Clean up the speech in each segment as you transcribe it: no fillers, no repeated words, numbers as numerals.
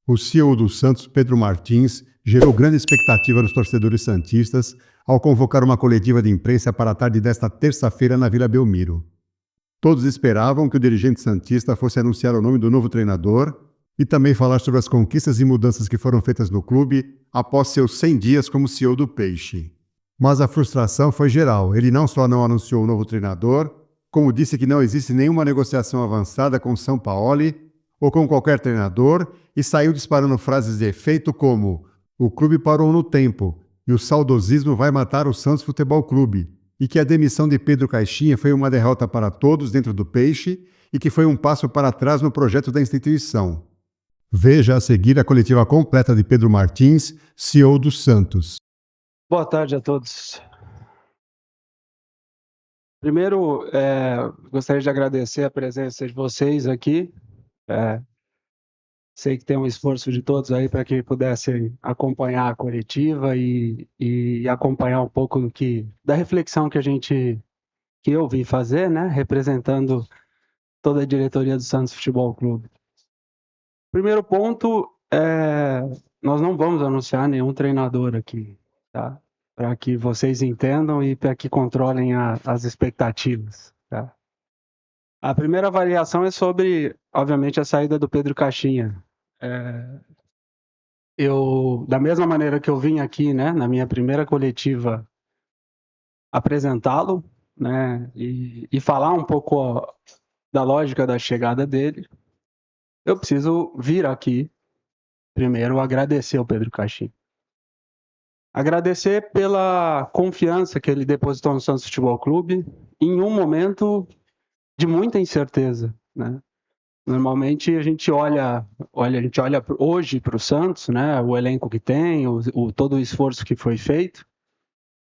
O CEO do Santos, Pedro Martins, gerou grande expectativa nos torcedores santistas ao convocar uma coletiva de imprensa para a tarde desta terça-feira na Vila Belmiro. Todos esperavam que o dirigente santista fosse anunciar o nome do novo treinador e também falar sobre as conquistas e mudanças que foram feitas no clube após seus 100 dias como CEO do Peixe. Mas a frustração foi geral. Ele não só não anunciou o novo treinador, como disse que não existe nenhuma negociação avançada com São Paulo ou com qualquer treinador e saiu disparando frases de efeito como "o clube parou no tempo" e "o saudosismo vai matar o Santos Futebol Clube", e que a demissão de Pedro Caixinha foi uma derrota para todos dentro do Peixe e que foi um passo para trás no projeto da instituição. Veja a seguir a coletiva completa de Pedro Martins, CEO do Santos. Boa tarde a todos. Primeiro, gostaria de agradecer a presença de vocês aqui. Sei que tem um esforço de todos aí para que pudessem acompanhar a coletiva e acompanhar um pouco da reflexão que eu vim fazer, né, representando toda a diretoria do Santos Futebol Clube. Primeiro ponto, nós não vamos anunciar nenhum treinador aqui, tá? Para que vocês entendam e para que controlem as expectativas, tá? A primeira avaliação é sobre, obviamente, a saída do Pedro Caixinha. Da mesma maneira que eu vim aqui, né, na minha primeira coletiva, apresentá-lo, né, e falar um pouco da lógica da chegada dele, eu preciso vir aqui, primeiro, agradecer ao Pedro Caixinha. Agradecer pela confiança que ele depositou no Santos Futebol Clube em um momento de muita incerteza, né? Normalmente a gente olha hoje para o Santos, né? O elenco que tem, todo o esforço que foi feito,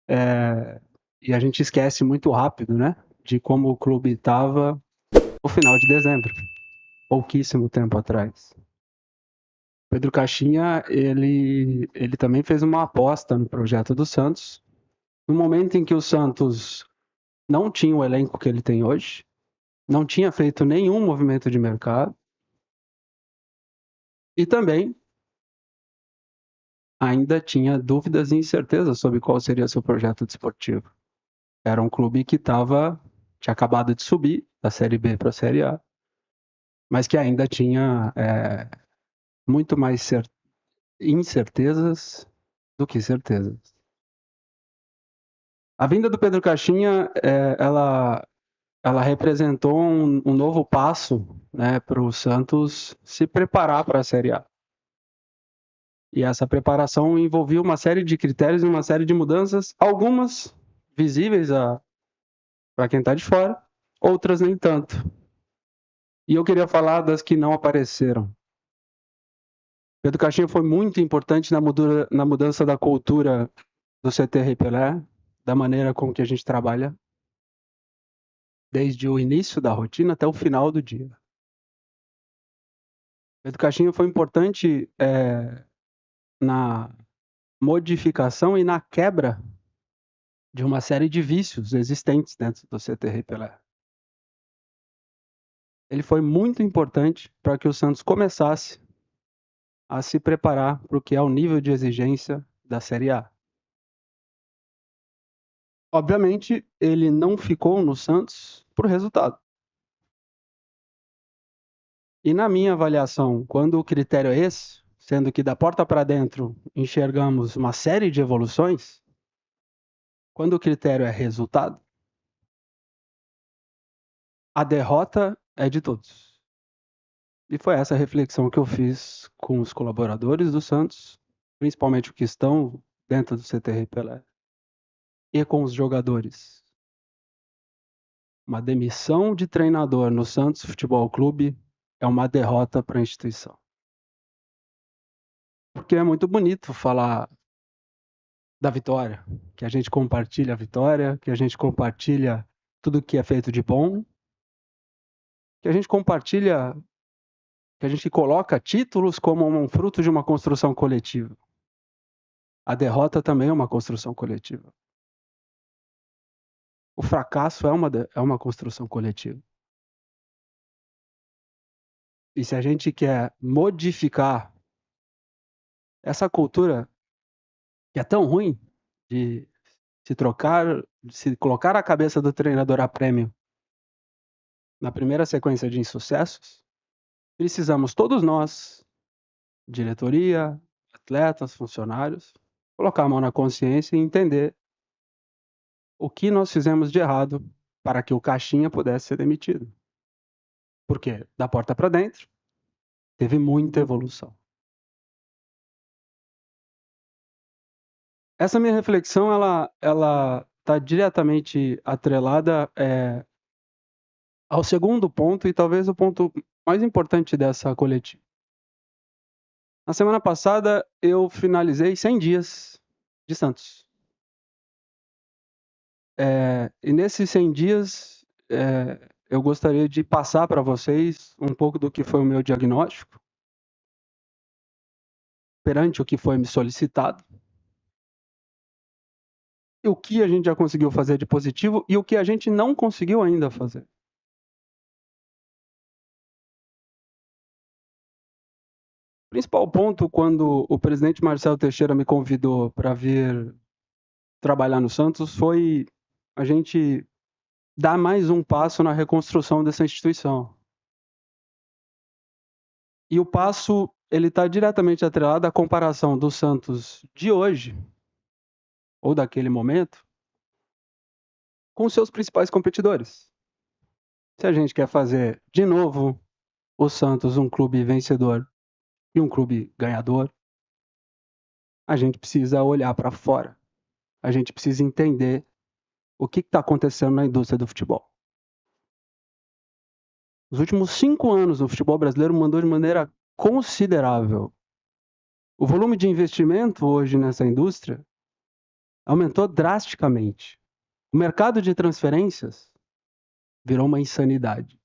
e a gente esquece muito rápido, né? De como o clube estava no final de dezembro, pouquíssimo tempo atrás. Pedro Caixinha, ele também fez uma aposta no projeto do Santos, no momento em que o Santos não tinha o elenco que ele tem hoje, não tinha feito nenhum movimento de mercado, e também ainda tinha dúvidas e incertezas sobre qual seria seu projeto desportivo. Era um clube que tinha acabado de subir da Série B para a Série A, mas que ainda tinha muito mais incertezas do que certezas. A vinda do Pedro Caixinha, ela representou um novo passo, né, para o Santos se preparar para a Série A. E essa preparação envolvia uma série de critérios e uma série de mudanças, algumas visíveis para quem está de fora, outras nem tanto. E eu queria falar das que não apareceram. Pedro Caixinha foi muito importante na mudança da cultura do CT Rei Pelé, da maneira com que a gente trabalha, desde o início da rotina até o final do dia. Pedro Caixinha foi importante na modificação e na quebra de uma série de vícios existentes dentro do CT Rei Pelé. Ele foi muito importante para que o Santos começasse a se preparar para o que é o nível de exigência da Série A. Obviamente, ele não ficou no Santos por resultado. E na minha avaliação, quando o critério é esse, sendo que da porta para dentro enxergamos uma série de evoluções, quando o critério é resultado, a derrota é de todos. E foi essa reflexão que eu fiz com os colaboradores do Santos, principalmente os que estão dentro do CT Rei Pelé, e com os jogadores. Uma demissão de treinador no Santos Futebol Clube é uma derrota para a instituição. Porque é muito bonito falar da vitória, que a gente compartilha a vitória, que a gente compartilha tudo que é feito de bom, que a gente compartilha, que a gente coloca títulos como um fruto de uma construção coletiva. A derrota também é uma construção coletiva. O fracasso é uma construção coletiva. E se a gente quer modificar Essa cultura que é tão ruim de se colocar a cabeça do treinador a prêmio na primeira sequência de insucessos, precisamos todos nós, diretoria, atletas, funcionários, colocar a mão na consciência e entender o que nós fizemos de errado para que o Caixinha pudesse ser demitido. Porque da porta para dentro teve muita evolução. Essa minha reflexão ela está diretamente atrelada ao segundo ponto e talvez o ponto mais importante dessa coletiva. Na semana passada eu finalizei 100 dias de Santos. E nesses 100 dias eu gostaria de passar para vocês um pouco do que foi o meu diagnóstico perante o que foi me solicitado, e o que a gente já conseguiu fazer de positivo e o que a gente não conseguiu ainda fazer. O principal ponto, quando o presidente Marcelo Teixeira me convidou para vir trabalhar no Santos, foi a gente dar mais um passo na reconstrução dessa instituição. E o passo ele está diretamente atrelado à comparação do Santos de hoje, ou daquele momento, com os seus principais competidores. Se a gente quer fazer de novo o Santos um clube vencedor e um clube ganhador, a gente precisa olhar para fora. A gente precisa entender o que está acontecendo na indústria do futebol. Os últimos 5 anos o futebol brasileiro mandou de maneira considerável. O volume de investimento hoje nessa indústria aumentou drasticamente. O mercado de transferências virou uma insanidade.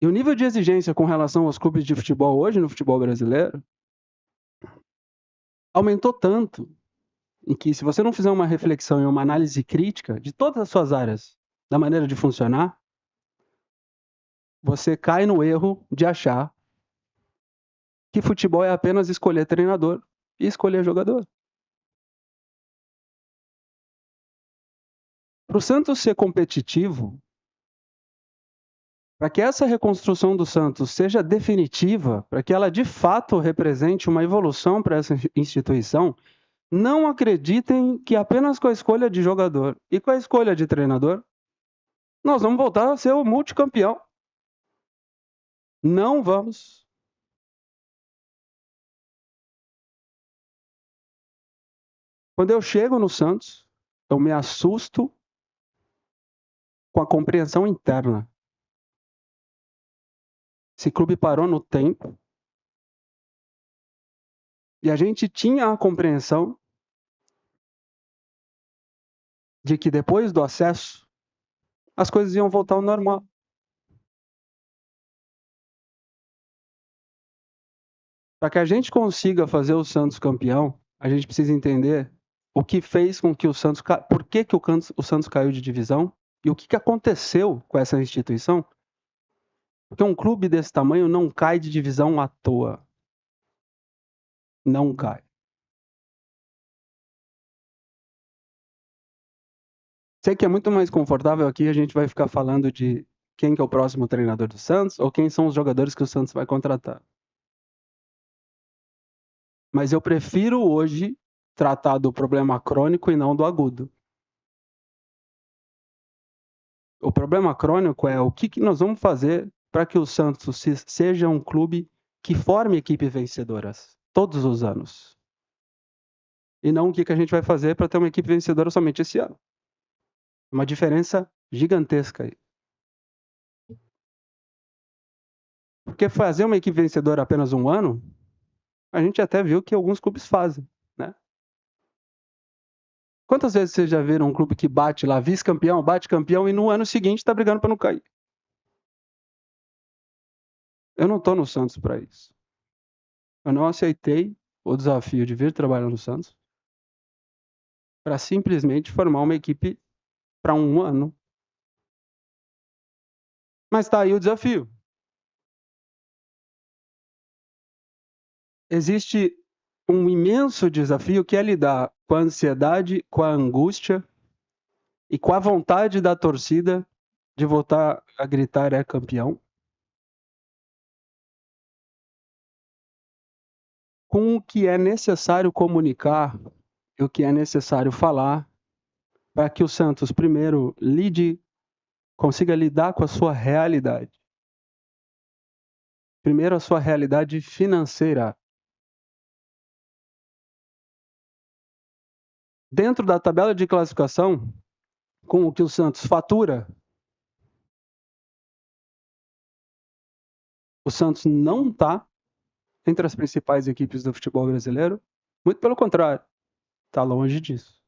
E o nível de exigência com relação aos clubes de futebol hoje no futebol brasileiro aumentou tanto em que, se você não fizer uma reflexão e uma análise crítica de todas as suas áreas da maneira de funcionar, você cai no erro de achar que futebol é apenas escolher treinador e escolher jogador. Para o Santos ser competitivo, para que essa reconstrução do Santos seja definitiva, para que ela de fato represente uma evolução para essa instituição, não acreditem que apenas com a escolha de jogador e com a escolha de treinador, nós vamos voltar a ser o multicampeão. Não vamos. Quando eu chego no Santos, eu me assusto com a compreensão interna. Esse clube parou no tempo e a gente tinha a compreensão de que depois do acesso as coisas iam voltar ao normal. Para que a gente consiga fazer o Santos campeão, a gente precisa entender o que fez com que o Santos... Por que o Santos caiu de divisão e o que aconteceu com essa instituição. Porque um clube desse tamanho não cai de divisão à toa. Não cai. Sei que é muito mais confortável aqui, a gente vai ficar falando de quem que é o próximo treinador do Santos ou quem são os jogadores que o Santos vai contratar. Mas eu prefiro hoje tratar do problema crônico e não do agudo. O problema crônico é o que nós vamos fazer para que o Santos seja um clube que forme equipes vencedoras todos os anos. E não o que a gente vai fazer para ter uma equipe vencedora somente esse ano. Uma diferença gigantesca aí. Porque fazer uma equipe vencedora apenas um ano, a gente até viu que alguns clubes fazem, né? Quantas vezes vocês já viram um clube que bate lá, vice-campeão, bate campeão e no ano seguinte está brigando para não cair? Eu não estou no Santos para isso. Eu não aceitei o desafio de vir trabalhar no Santos para simplesmente formar uma equipe para um ano. Mas está aí o desafio. existe um imenso desafio que é lidar com a ansiedade, com a angústia e com a vontade da torcida de voltar a gritar é campeão, com o que é necessário comunicar e o que é necessário falar para que o Santos, primeiro, consiga lidar com a sua realidade. Primeiro, a sua realidade financeira. Dentro da tabela de classificação, com o que o Santos fatura, o Santos não está entre as principais equipes do futebol brasileiro. Muito pelo contrário, está longe disso.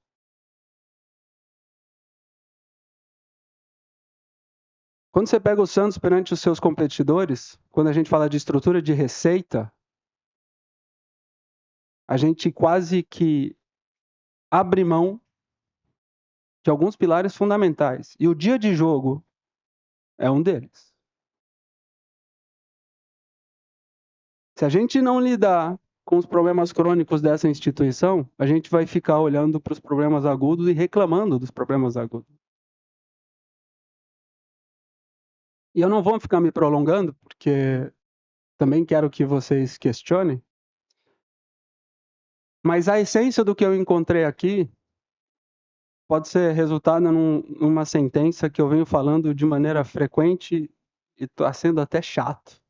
Quando você pega o Santos perante os seus competidores, quando a gente fala de estrutura de receita, a gente quase que abre mão de alguns pilares fundamentais. E o dia de jogo é um deles. Se a gente não lidar com os problemas crônicos dessa instituição, a gente vai ficar olhando para os problemas agudos e reclamando dos problemas agudos. E eu não vou ficar me prolongando, porque também quero que vocês questionem, mas a essência do que eu encontrei aqui pode ser resultado numa sentença que eu venho falando de maneira frequente e está sendo até chato.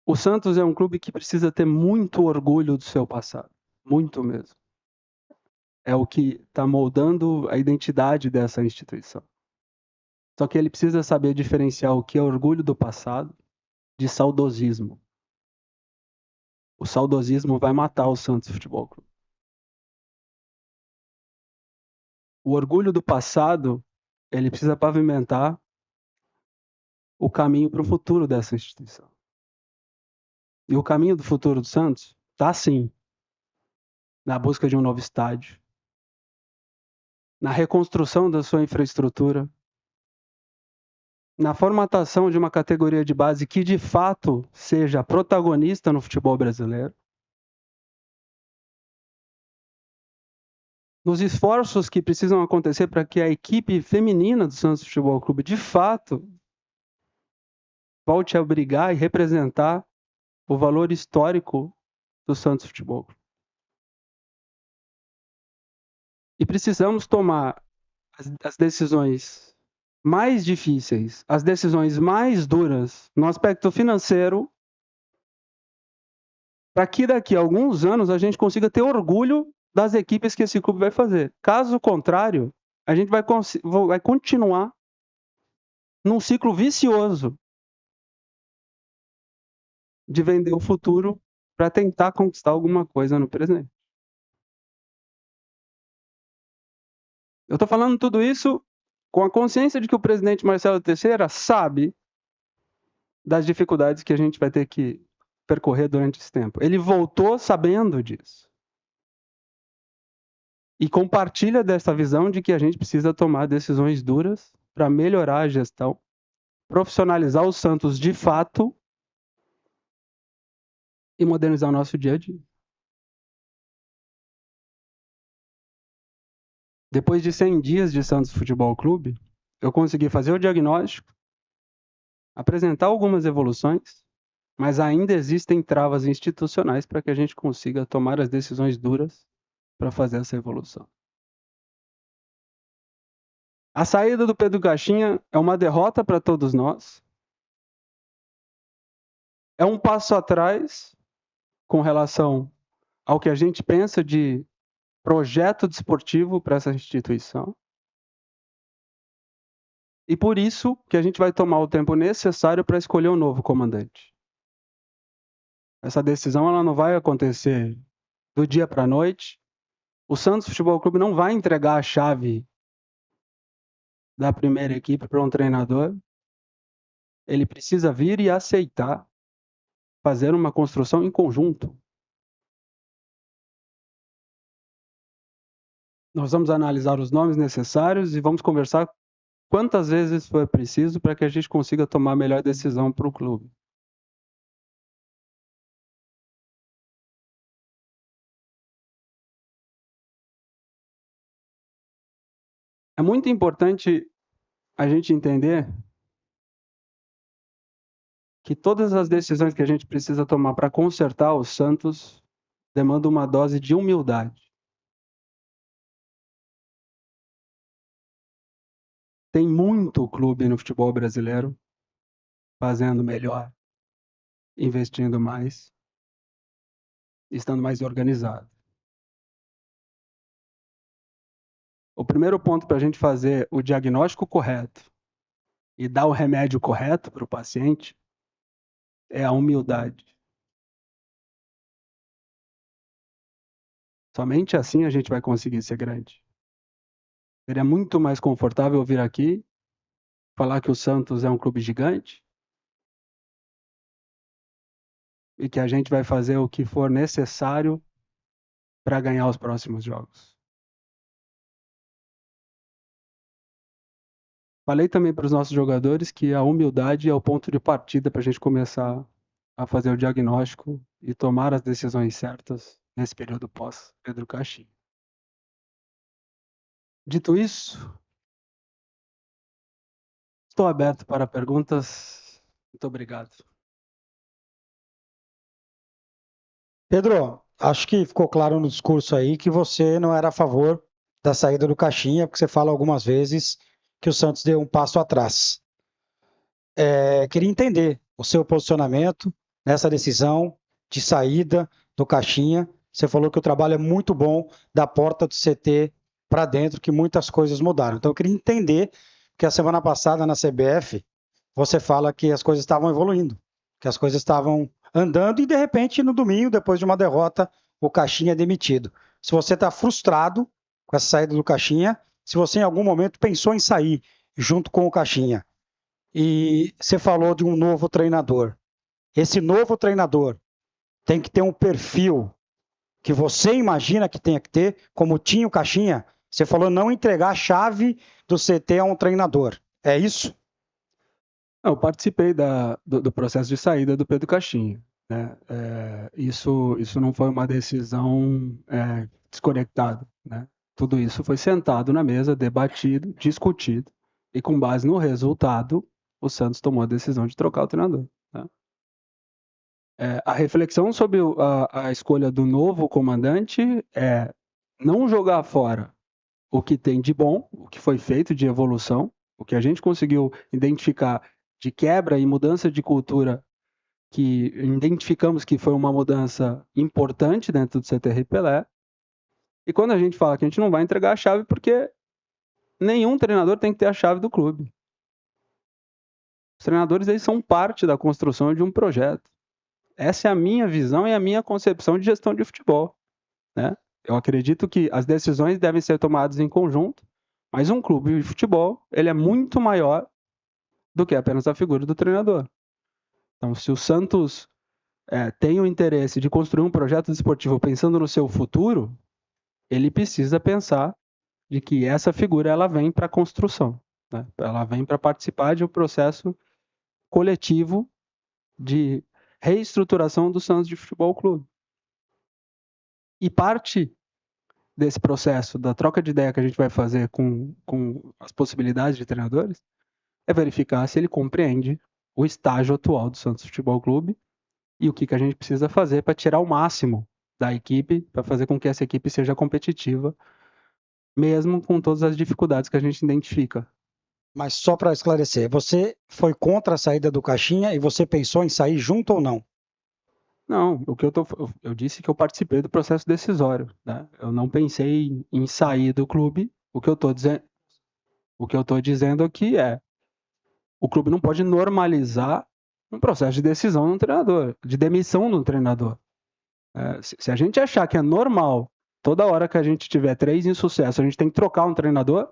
O Santos é um clube que precisa ter muito orgulho do seu passado, muito mesmo. É o que está moldando a identidade dessa instituição. Só que ele precisa saber diferenciar o que é orgulho do passado de saudosismo. O saudosismo vai matar o Santos Futebol Clube. O orgulho do passado, ele precisa pavimentar o caminho para o futuro dessa instituição. E o caminho do futuro do Santos está, sim, na busca de um novo estádio, na reconstrução da sua infraestrutura, na formatação de uma categoria de base que, de fato, seja protagonista no futebol brasileiro, nos esforços que precisam acontecer para que a equipe feminina do Santos Futebol Clube, de fato, volte a brigar e representar o valor histórico do Santos Futebol Clube. E precisamos tomar as decisões mais difíceis, as decisões mais duras no aspecto financeiro, para que daqui a alguns anos a gente consiga ter orgulho das equipes que esse clube vai fazer. Caso contrário, a gente vai continuar num ciclo vicioso de vender o futuro para tentar conquistar alguma coisa no presente. Eu estou falando tudo isso com a consciência de que o presidente Marcelo Teixeira sabe das dificuldades que a gente vai ter que percorrer durante esse tempo. Ele voltou sabendo disso. E compartilha dessa visão de que a gente precisa tomar decisões duras para melhorar a gestão, profissionalizar o Santos de fato e modernizar o nosso dia a dia. Depois de 100 dias de Santos Futebol Clube, eu consegui fazer o diagnóstico, apresentar algumas evoluções, mas ainda existem travas institucionais para que a gente consiga tomar as decisões duras para fazer essa evolução. A saída do Pedro Caixinha é uma derrota para todos nós. É um passo atrás com relação ao que a gente pensa de projeto desportivo para essa instituição. E por isso que a gente vai tomar o tempo necessário para escolher um novo comandante. Essa decisão ela não vai acontecer do dia para a noite. O Santos Futebol Clube não vai entregar a chave da primeira equipe para um treinador. Ele precisa vir e aceitar fazer uma construção em conjunto. Nós vamos analisar os nomes necessários e vamos conversar quantas vezes for preciso para que a gente consiga tomar a melhor decisão para o clube. É muito importante a gente entender que todas as decisões que a gente precisa tomar para consertar o Santos demandam uma dose de humildade. Tem muito clube no futebol brasileiro fazendo melhor, investindo mais, estando mais organizado. O primeiro ponto para a gente fazer o diagnóstico correto e dar o remédio correto para o paciente é a humildade. Somente assim a gente vai conseguir ser grande. Seria muito mais confortável vir aqui falar que o Santos é um clube gigante e que a gente vai fazer o que for necessário para ganhar os próximos jogos. Falei também para os nossos jogadores que a humildade é o ponto de partida para a gente começar a fazer o diagnóstico e tomar as decisões certas nesse período pós-Pedro Caixinha. Dito isso, estou aberto para perguntas. Muito obrigado. Pedro, acho que ficou claro no discurso aí que você não era a favor da saída do Caixinha, porque você fala algumas vezes que o Santos deu um passo atrás. Queria entender o seu posicionamento nessa decisão de saída do Caixinha. Você falou que o trabalho é muito bom da porta do CT para dentro, que muitas coisas mudaram. Então eu queria entender que a semana passada na CBF você fala que as coisas estavam evoluindo, que as coisas estavam andando e de repente no domingo, depois de uma derrota, o Caixinha é demitido. Se você está frustrado com essa saída do Caixinha, se você em algum momento pensou em sair junto com o Caixinha, e você falou de um novo treinador. Esse novo treinador tem que ter um perfil que você imagina que tenha que ter, como tinha o Caixinha. Você falou não entregar a chave do CT a um treinador. É isso? Eu participei do processo de saída do Pedro Caixinha. Né? Isso não foi uma decisão desconectada. Né? Tudo isso foi sentado na mesa, debatido, discutido, e com base no resultado, o Santos tomou a decisão de trocar o treinador. Né? A reflexão sobre a escolha do novo comandante é não jogar fora o que tem de bom, o que foi feito de evolução, o que a gente conseguiu identificar de quebra e mudança de cultura, que identificamos que foi uma mudança importante dentro do CT Pelé. E quando a gente fala que a gente não vai entregar a chave, porque nenhum treinador tem que ter a chave do clube. Os treinadores eles são parte da construção de um projeto. Essa é a minha visão e a minha concepção de gestão de futebol. Né? Eu acredito que as decisões devem ser tomadas em conjunto, mas um clube de futebol ele é muito maior do que apenas a figura do treinador. Então, se o Santos tem o interesse de construir um projeto desportivo pensando no seu futuro, ele precisa pensar de que essa figura ela vem para a construção. Né? Ela vem para participar de um processo coletivo de reestruturação do Santos de Futebol Clube. E parte desse processo, da troca de ideia que a gente vai fazer com as possibilidades de treinadores, é verificar se ele compreende o estágio atual do Santos Futebol Clube e o que a gente precisa fazer para tirar o máximo da equipe, para fazer com que essa equipe seja competitiva, mesmo com todas as dificuldades que a gente identifica. Mas só para esclarecer, você foi contra a saída do Caixinha e você pensou em sair junto ou não? Não, eu disse que eu participei do processo decisório. Né? Eu não pensei em sair do clube. O que eu estou dizendo aqui é o clube não pode normalizar um processo de decisão de um treinador, de demissão de um treinador. Se a gente achar que é normal, toda hora que a gente tiver 3 insucesso, a gente tem que trocar um treinador,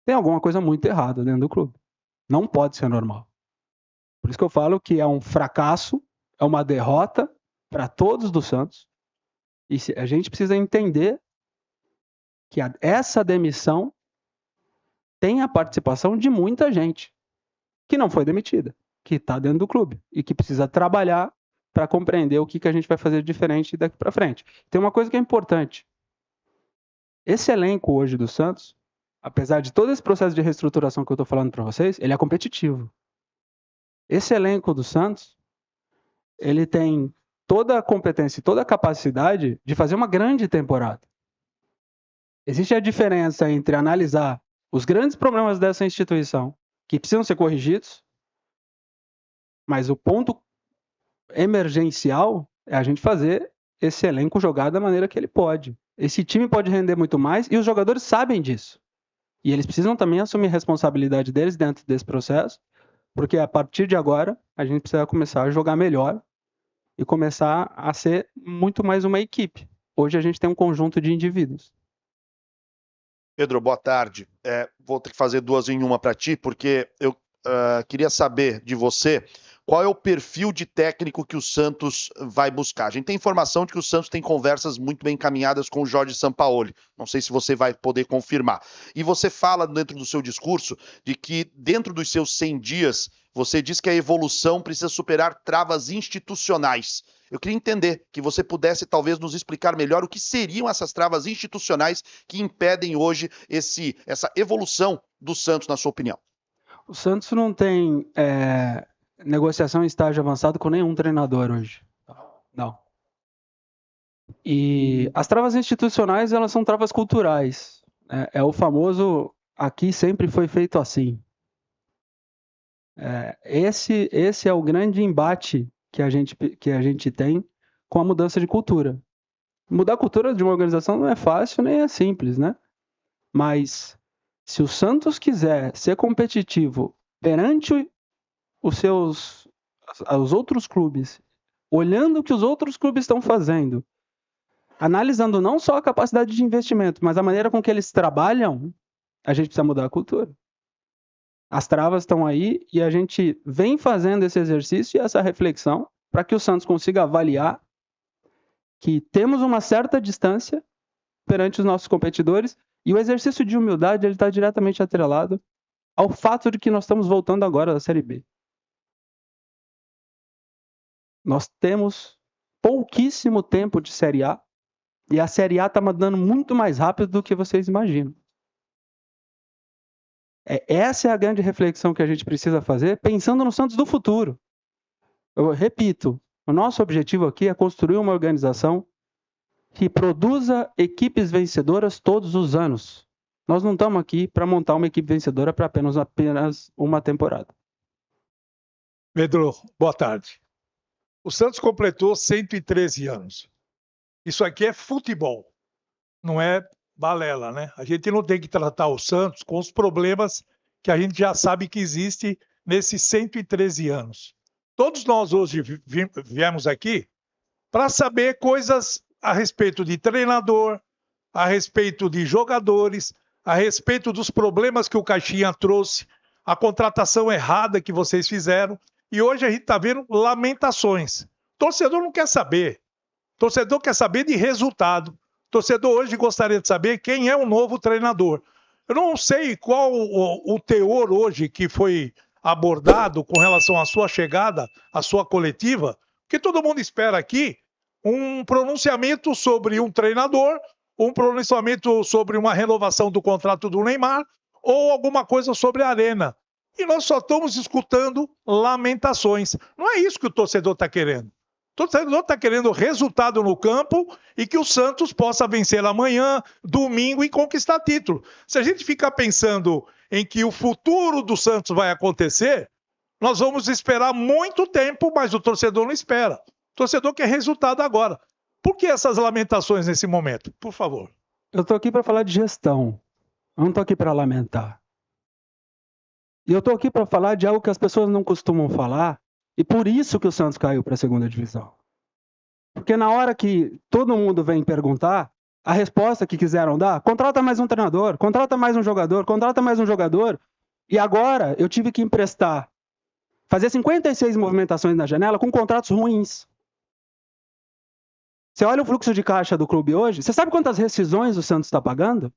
tem alguma coisa muito errada dentro do clube. Não pode ser normal. Por isso que eu falo que é um fracasso, é uma derrota para todos do Santos. E a gente precisa entender que essa demissão tem a participação de muita gente que não foi demitida, que está dentro do clube e que precisa trabalhar para compreender o que a gente vai fazer diferente daqui para frente. Tem uma coisa que é importante. Esse elenco hoje do Santos apesar de todo esse processo de reestruturação que eu estou falando para vocês, ele é competitivo. Esse elenco do Santos, ele tem toda a competência e toda a capacidade de fazer uma grande temporada. Existe a diferença entre analisar os grandes problemas dessa instituição, que precisam ser corrigidos, mas o ponto emergencial é a gente fazer esse elenco jogar da maneira que ele pode. Esse time pode render muito mais e os jogadores sabem disso. E eles precisam também assumir a responsabilidade deles dentro desse processo, porque a partir de agora a gente precisa começar a jogar melhor e começar a ser muito mais uma equipe. Hoje a gente tem um conjunto de indivíduos. Pedro, boa tarde. Vou ter que fazer duas em uma para ti, porque eu queria saber de você qual é o perfil de técnico que o Santos vai buscar. A gente tem informação de que o Santos tem conversas muito bem encaminhadas com o Jorge Sampaoli. Não sei se você vai poder confirmar. E você fala dentro do seu discurso de que dentro dos seus 100 dias, você diz que a evolução precisa superar travas institucionais. Eu queria entender que você pudesse talvez nos explicar melhor o que seriam essas travas institucionais que impedem hoje essa evolução do Santos, na sua opinião. O Santos não tem negociação em estágio avançado com nenhum treinador hoje. Não. E as travas institucionais, elas são travas culturais. É o famoso, aqui sempre foi feito assim. Esse é o grande embate que a gente tem com a mudança de cultura. Mudar a cultura de uma organização não é fácil nem é simples, né? Mas se o Santos quiser ser competitivo perante os outros clubes, olhando o que os outros clubes estão fazendo, analisando não só a capacidade de investimento, mas a maneira com que eles trabalham, a gente precisa mudar a cultura. As travas estão aí e a gente vem fazendo esse exercício e essa reflexão para que o Santos consiga avaliar que temos uma certa distância perante os nossos competidores e o exercício de humildade ele está diretamente atrelado ao fato de que nós estamos voltando agora da Série B. Nós temos pouquíssimo tempo de Série A e a Série A está mandando muito mais rápido do que vocês imaginam. Essa é a grande reflexão que a gente precisa fazer, pensando no Santos do futuro. Eu repito, o nosso objetivo aqui é construir uma organização que produza equipes vencedoras todos os anos. Nós não estamos aqui para montar uma equipe vencedora para apenas uma temporada. Pedro, boa tarde. O Santos completou 113 anos. Isso aqui é futebol, não é balela, né? A gente não tem que tratar o Santos com os problemas que a gente já sabe que existe nesses 113 anos. Todos nós hoje viemos aqui para saber coisas a respeito de treinador, a respeito de jogadores, a respeito dos problemas que o Caixinha trouxe, a contratação errada que vocês fizeram, e hoje a gente está vendo lamentações. Torcedor não quer saber. Torcedor quer saber de resultado. Torcedor hoje gostaria de saber quem é o novo treinador. Eu não sei qual o teor hoje que foi abordado com relação à sua chegada, à sua coletiva, porque todo mundo espera aqui um pronunciamento sobre um treinador, um pronunciamento sobre uma renovação do contrato do Neymar ou alguma coisa sobre a Arena. E nós só estamos escutando lamentações. Não é isso que o torcedor está querendo. O torcedor está querendo resultado no campo e que o Santos possa vencer amanhã, domingo e conquistar título. Se a gente ficar pensando em que o futuro do Santos vai acontecer, nós vamos esperar muito tempo, mas o torcedor não espera. O torcedor quer resultado agora. Por que essas lamentações nesse momento? Por favor. Eu estou aqui para falar de gestão. Eu não estou aqui para lamentar. E eu estou aqui para falar de algo que as pessoas não costumam falar, e por isso que o Santos caiu para a segunda divisão. Porque na hora que todo mundo vem perguntar, a resposta que quiseram dar, contrata mais um treinador, contrata mais um jogador, contrata mais um jogador, e agora eu tive que emprestar, fazer 56 movimentações na janela com contratos ruins. Você olha o fluxo de caixa do clube hoje, você sabe quantas rescisões o Santos está pagando?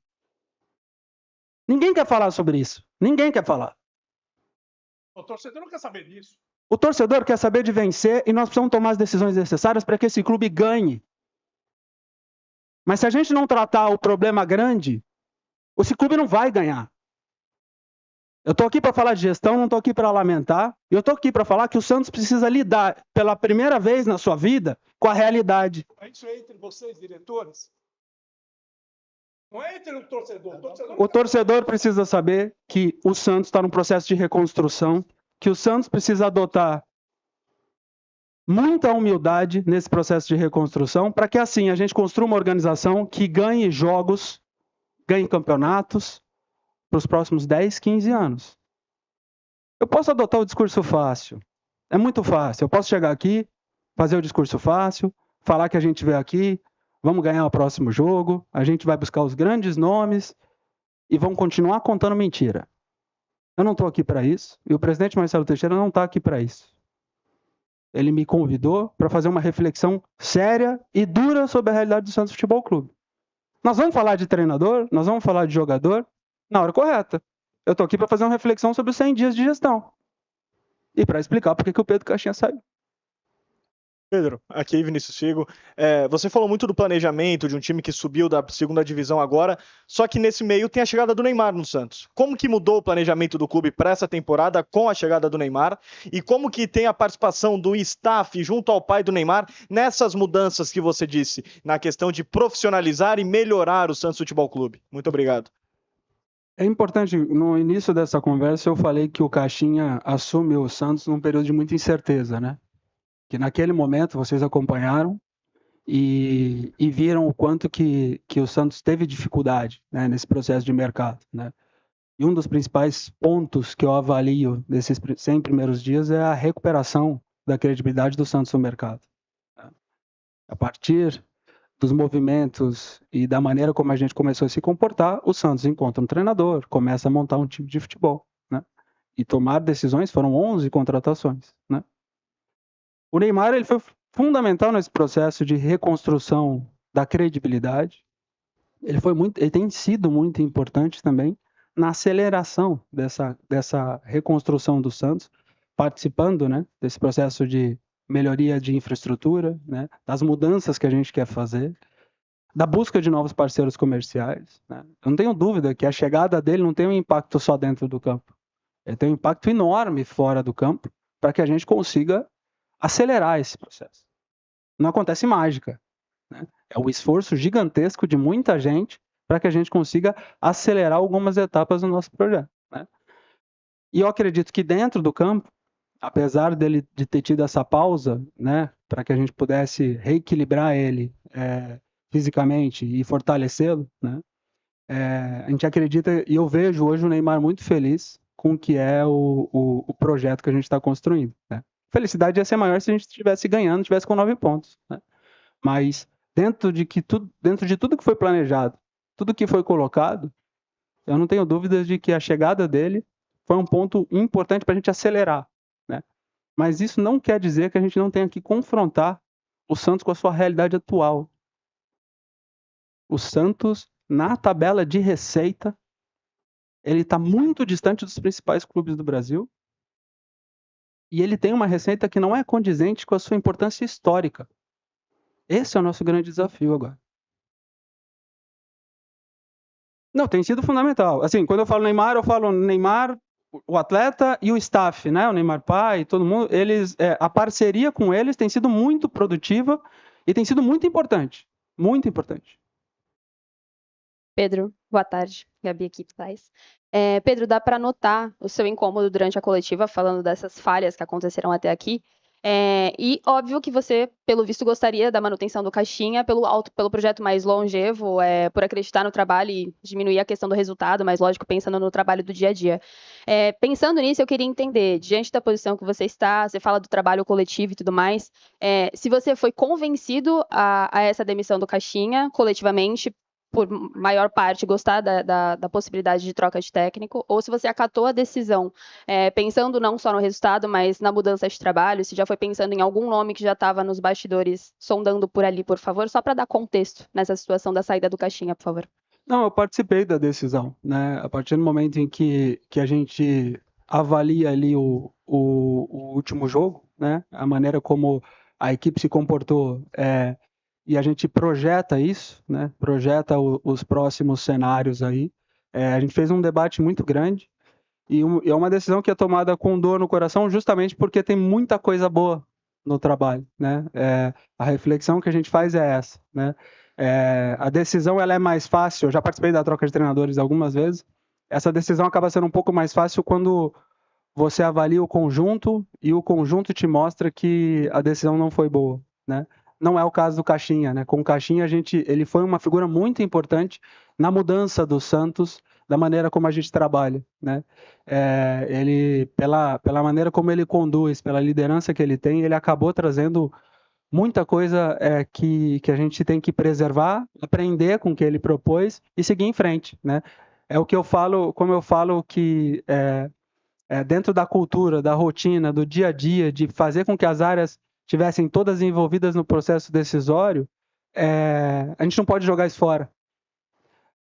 Ninguém quer falar sobre isso. Ninguém quer falar. O torcedor não quer saber disso. O torcedor quer saber de vencer e nós precisamos tomar as decisões necessárias para que esse clube ganhe. Mas se a gente não tratar o problema grande, Esse clube não vai ganhar. Eu estou aqui para falar de gestão, não estou aqui para lamentar. Eu estou aqui para falar que o Santos precisa lidar, pela primeira vez na sua vida, com a realidade. Isso é entre vocês, diretores? Não é entre o torcedor. O torcedor precisa saber que o Santos está num processo de reconstrução, que o Santos precisa adotar muita humildade nesse processo de reconstrução, para que assim a gente construa uma organização que ganhe jogos, ganhe campeonatos para os próximos 10, 15 anos. Eu posso adotar o discurso fácil. É muito fácil. Eu posso chegar aqui, fazer o discurso fácil, falar que a gente veio aqui, vamos ganhar o próximo jogo, a gente vai buscar os grandes nomes e vamos continuar contando mentira. Eu não estou aqui para isso e o presidente Marcelo Teixeira não está aqui para isso. Ele me convidou para fazer uma reflexão séria e dura sobre a realidade do Santos Futebol Clube. Nós vamos falar de treinador, nós vamos falar de jogador na hora correta. Eu estou aqui para fazer uma reflexão sobre os 100 dias de gestão. E para explicar por que o Pedro Caixinha saiu. Pedro, aqui Vinícius Figo. Você falou muito do planejamento de um time que subiu da segunda divisão agora, só que nesse meio tem a chegada do Neymar no Santos. Como que mudou o planejamento do clube para essa temporada com a chegada do Neymar? E como que tem a participação do staff junto ao pai do Neymar nessas mudanças que você disse, na questão de profissionalizar e melhorar o Santos Futebol Clube? Muito obrigado. É importante, no início dessa conversa eu falei que o Caixinha assume o Santos num período de muita incerteza, né? Que naquele momento vocês acompanharam e viram o quanto que o Santos teve dificuldade, né, nesse processo de mercado, né? E um dos principais pontos que eu avalio nesses 100 primeiros dias é a recuperação da credibilidade do Santos no mercado, né? A partir dos movimentos e da maneira como a gente começou a se comportar, o Santos encontra um treinador, começa a montar um time de futebol, né? E tomar decisões, foram 11 contratações, né? O Neymar ele foi fundamental nesse processo de reconstrução da credibilidade. Ele tem sido muito importante também na aceleração dessa reconstrução do Santos, participando, né, desse processo de melhoria de infraestrutura, né, das mudanças que a gente quer fazer, da busca de novos parceiros comerciais, né. Eu não tenho dúvida que a chegada dele não tem um impacto só dentro do campo. Ele tem um impacto enorme fora do campo para que a gente consiga acelerar esse processo. Não acontece mágica, né? É um esforço gigantesco de muita gente para que a gente consiga acelerar algumas etapas do nosso projeto, né? E eu acredito que dentro do campo, apesar dele de ter tido essa pausa, né, para que a gente pudesse reequilibrar ele fisicamente e fortalecê-lo, né, a gente acredita, e eu vejo hoje o Neymar muito feliz com o que é o projeto que a gente está construindo, né? Felicidade ia ser maior se a gente estivesse ganhando, estivesse com 9 pontos, né? Mas dentro de tudo que foi planejado, tudo que foi colocado, eu não tenho dúvidas de que a chegada dele foi um ponto importante para a gente acelerar, né? Mas isso não quer dizer que a gente não tenha que confrontar o Santos com a sua realidade atual. O Santos, na tabela de receita, ele está muito distante dos principais clubes do Brasil. E ele tem uma receita que não é condizente com a sua importância histórica. Esse é o nosso grande desafio agora. Não, tem sido fundamental. Assim, quando eu falo Neymar, o atleta e o staff, né? O Neymar pai, todo mundo, a parceria com eles tem sido muito produtiva e tem sido muito importante. Muito importante. Pedro, boa tarde. Gabi aqui, Tais. Pedro, dá para notar o seu incômodo durante a coletiva, falando dessas falhas que aconteceram até aqui. E óbvio que você, pelo visto, gostaria da manutenção do Caixinha pelo projeto mais longevo, por acreditar no trabalho e diminuir a questão do resultado, mas lógico, pensando no trabalho do dia a dia. Pensando nisso, eu queria entender, diante da posição que você está, você fala do trabalho coletivo e tudo mais, se você foi convencido a essa demissão do Caixinha, coletivamente, por maior parte, gostar da possibilidade de troca de técnico, ou se você acatou a decisão, pensando não só no resultado, mas na mudança de trabalho, se já foi pensando em algum nome que já estava nos bastidores, sondando por ali, por favor, só para dar contexto nessa situação da saída do Caixinha, por favor. Não, eu participei da decisão, né? A partir do momento em que a gente avalia ali o último jogo, né? A maneira como a equipe se comportou, e a gente projeta isso, né? Projeta os próximos cenários aí. A gente fez um debate muito grande e é uma decisão que é tomada com dor no coração, justamente porque tem muita coisa boa no trabalho, né? A reflexão que a gente faz é essa, né? A decisão ela é mais fácil. Eu já participei da troca de treinadores algumas vezes. Essa decisão acaba sendo um pouco mais fácil quando você avalia o conjunto e o conjunto te mostra que a decisão não foi boa, né? Não é o caso do Caixinha, né? Com o Caixinha ele foi uma figura muito importante na mudança do Santos, da maneira como a gente trabalha, né? Ele, pela maneira como ele conduz, pela liderança que ele tem, ele acabou trazendo muita coisa que a gente tem que preservar, aprender com o que ele propôs e seguir em frente, né? É o que eu falo, como eu falo que dentro da cultura, da rotina, do dia a dia, de fazer com que as áreas estivessem todas envolvidas no processo decisório, a gente não pode jogar isso fora.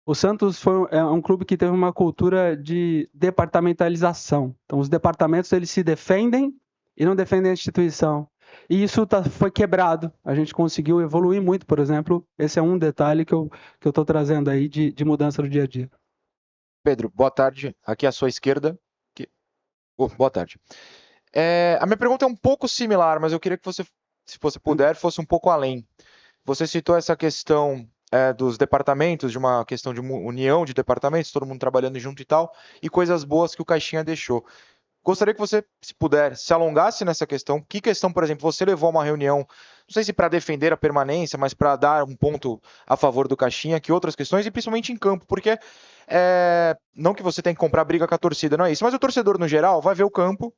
O Santos é um clube que teve uma cultura de departamentalização. Então, os departamentos eles se defendem e não defendem a instituição. E isso foi quebrado. A gente conseguiu evoluir muito, por exemplo. Esse é um detalhe que eu estou trazendo aí de mudança do dia a dia. Pedro, boa tarde. Aqui à sua esquerda. Boa tarde. A minha pergunta é um pouco similar, mas eu queria que você, se você puder, fosse um pouco além. Você citou essa questão dos departamentos, de uma questão de união de departamentos, todo mundo trabalhando junto e tal, e coisas boas que o Caixinha deixou. Gostaria que você, se puder, se alongasse nessa questão. Que questão, por exemplo, você levou a uma reunião, não sei se para defender a permanência, mas para dar um ponto a favor do Caixinha, que outras questões, e principalmente em campo, porque não que você tenha que comprar briga com a torcida, não é isso, mas o torcedor, no geral, vai ver o campo,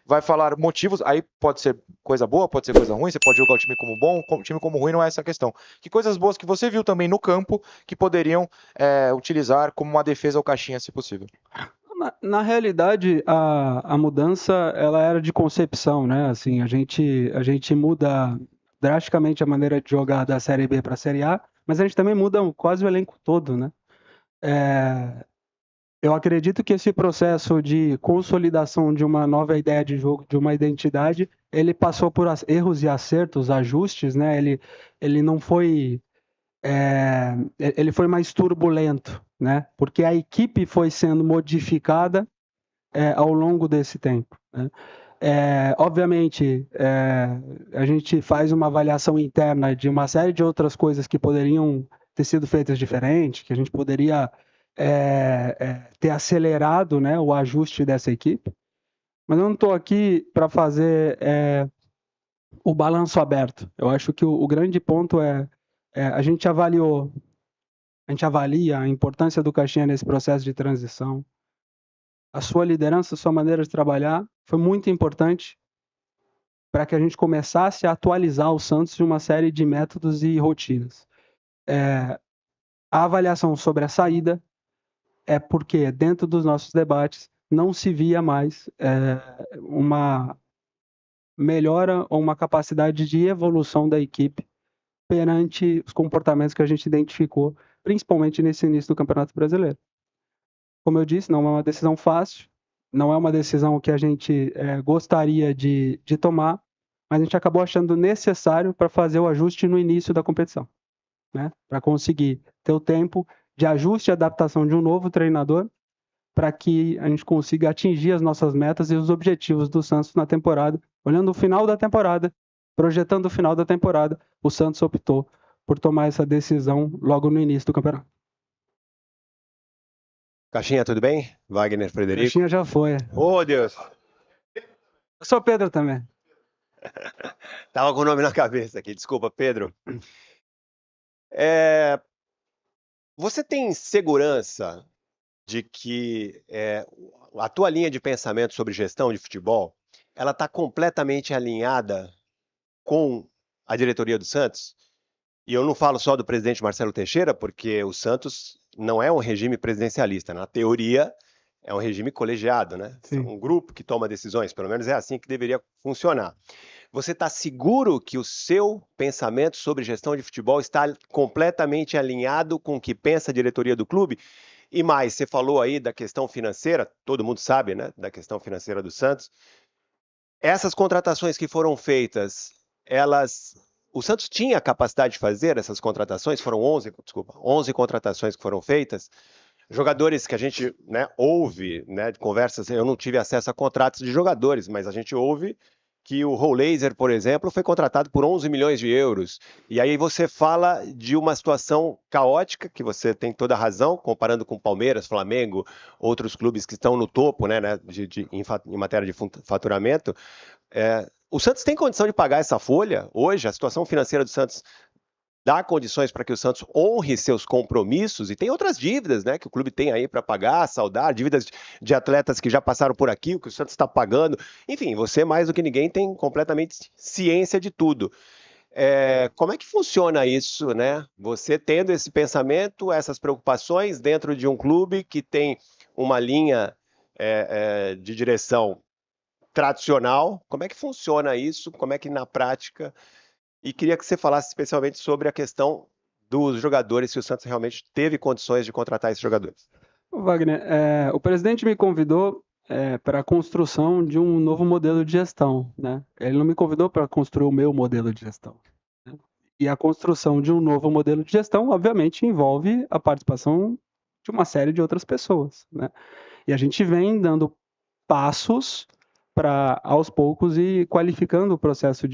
vai falar motivos, aí pode ser coisa boa, pode ser coisa ruim, você pode jogar o time como bom, o time como ruim, não é essa a questão. Que coisas boas que você viu também no campo que poderiam utilizar como uma defesa ao Caixinha, se possível? Na realidade, a mudança ela era de concepção, né? Assim, a gente muda drasticamente a maneira de jogar da Série B para a Série A, mas a gente também muda quase o elenco todo, né? Eu acredito que esse processo de consolidação de uma nova ideia de jogo, de uma identidade, ele passou por erros e acertos, ajustes, né? Ele não foi ele foi mais turbulento, né? Porque a equipe foi sendo modificada ao longo desse tempo, né? Obviamente, a gente faz uma avaliação interna de uma série de outras coisas que poderiam ter sido feitas diferente, que a gente poderia ter acelerado, né, o ajuste dessa equipe, mas eu não estou aqui para fazer o balanço aberto. Eu acho que o grande ponto a gente avalia a importância do Caixinha nesse processo de transição. A sua liderança, a sua maneira de trabalhar foi muito importante para que a gente começasse a atualizar o Santos de uma série de métodos e rotinas. A avaliação sobre a saída é porque, dentro dos nossos debates, não se via mais uma melhora ou uma capacidade de evolução da equipe perante os comportamentos que a gente identificou, principalmente nesse início do Campeonato Brasileiro. Como eu disse, não é uma decisão fácil, não é uma decisão que a gente gostaria de tomar, mas a gente acabou achando necessário para fazer o ajuste no início da competição, né? Para conseguir ter o tempo de ajuste e adaptação de um novo treinador para que a gente consiga atingir as nossas metas e os objetivos do Santos na temporada. Olhando o final da temporada, projetando o final da temporada, o Santos optou por tomar essa decisão logo no início do campeonato. Caixinha, tudo bem? Wagner Frederico. Caixinha já foi. Oh, Deus! Eu sou Pedro também. Tava com o nome na cabeça aqui, desculpa, Pedro. Você tem segurança de que a tua linha de pensamento sobre gestão de futebol, ela está completamente alinhada com a diretoria do Santos? E eu não falo só do presidente Marcelo Teixeira, porque o Santos não é um regime presidencialista. Na teoria, é um regime colegiado, né? É um grupo que toma decisões, pelo menos é assim que deveria funcionar. Você está seguro que o seu pensamento sobre gestão de futebol está completamente alinhado com o que pensa a diretoria do clube? E mais, você falou aí da questão financeira, todo mundo sabe, né? Da questão financeira do Santos. Essas contratações que foram feitas, o Santos tinha a capacidade de fazer essas contratações? Foram 11 contratações que foram feitas. jogadores que a gente, né, ouve, né, de conversas, eu não tive acesso a contratos de jogadores, mas a gente ouve que o Rollaser, por exemplo, foi contratado por 11 milhões de euros. E aí você fala de uma situação caótica, que você tem toda a razão, comparando com Palmeiras, Flamengo, outros clubes que estão no topo, né, em matéria de faturamento. O Santos tem condição de pagar essa folha hoje? A situação financeira do Santos dá condições para que o Santos honre seus compromissos, e tem outras dívidas, né, que o clube tem aí para pagar, saldar, dívidas de atletas que já passaram por aqui, o que o Santos está pagando. Enfim, você mais do que ninguém tem completamente ciência de tudo. Como é que funciona isso, né? Você tendo esse pensamento, essas preocupações dentro de um clube que tem uma linha de direção tradicional, como é que funciona isso? Como é que na prática... E queria que você falasse especialmente sobre a questão dos jogadores, se o Santos realmente teve condições de contratar esses jogadores. Wagner, o presidente me convidou para a construção de um novo modelo de gestão, né? Ele não me convidou para construir o meu modelo de gestão, né? E a construção de um novo modelo de gestão, obviamente, envolve a participação de uma série de outras pessoas, né? E a gente vem dando passos para, aos poucos, ir qualificando o processo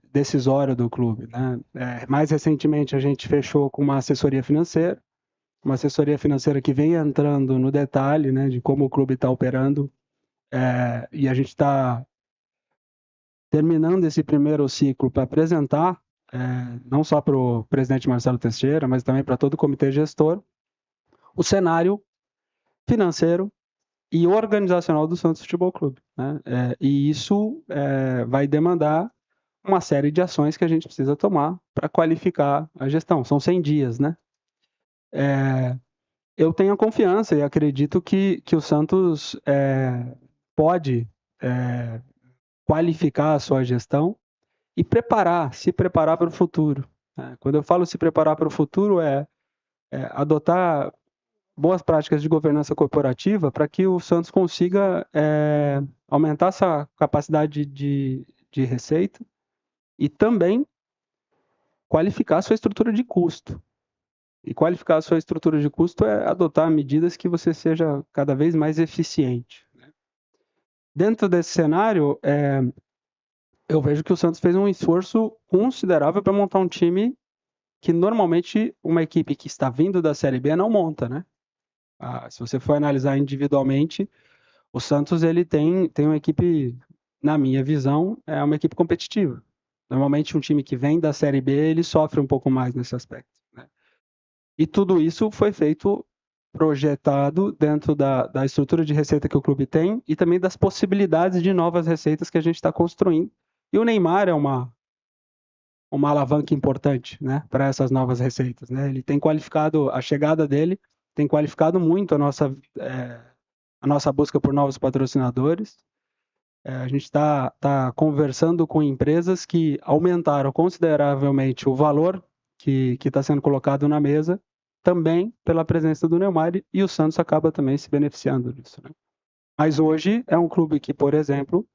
decisório do clube, né? Mais recentemente a gente fechou com uma assessoria financeira que vem entrando no detalhe, né, de como o clube está operando, e a gente está terminando esse primeiro ciclo para apresentar, não só para o presidente Marcelo Teixeira, mas também para todo o comitê gestor, o cenário financeiro e organizacional do Santos Futebol Clube, né? E isso vai demandar uma série de ações que a gente precisa tomar para qualificar a gestão. São 100 dias, né? Eu tenho a confiança e acredito que o Santos pode qualificar a sua gestão e se preparar para o futuro, né? Quando eu falo se preparar para o futuro, adotar boas práticas de governança corporativa para que o Santos consiga aumentar essa capacidade de receita e também qualificar a sua estrutura de custo. E qualificar a sua estrutura de custo é adotar medidas que você seja cada vez mais eficiente, né? Dentro desse cenário, eu vejo que o Santos fez um esforço considerável para montar um time que normalmente uma equipe que está vindo da Série B não monta, né? Se você for analisar individualmente, o Santos ele tem uma equipe, na minha visão, é uma equipe competitiva. Normalmente um time que vem da Série B, ele sofre um pouco mais nesse aspecto, né? E tudo isso foi feito, projetado dentro da estrutura de receita que o clube tem e também das possibilidades de novas receitas que a gente está construindo. E o Neymar é uma alavanca importante, né, para essas novas receitas, né? Ele tem qualificado, a chegada dele tem qualificado muito a nossa busca por novos patrocinadores. A gente está conversando com empresas que aumentaram consideravelmente o valor que está sendo colocado na mesa, também pela presença do Neymar, e o Santos acaba também se beneficiando disso, né? Mas hoje é um clube que, por exemplo,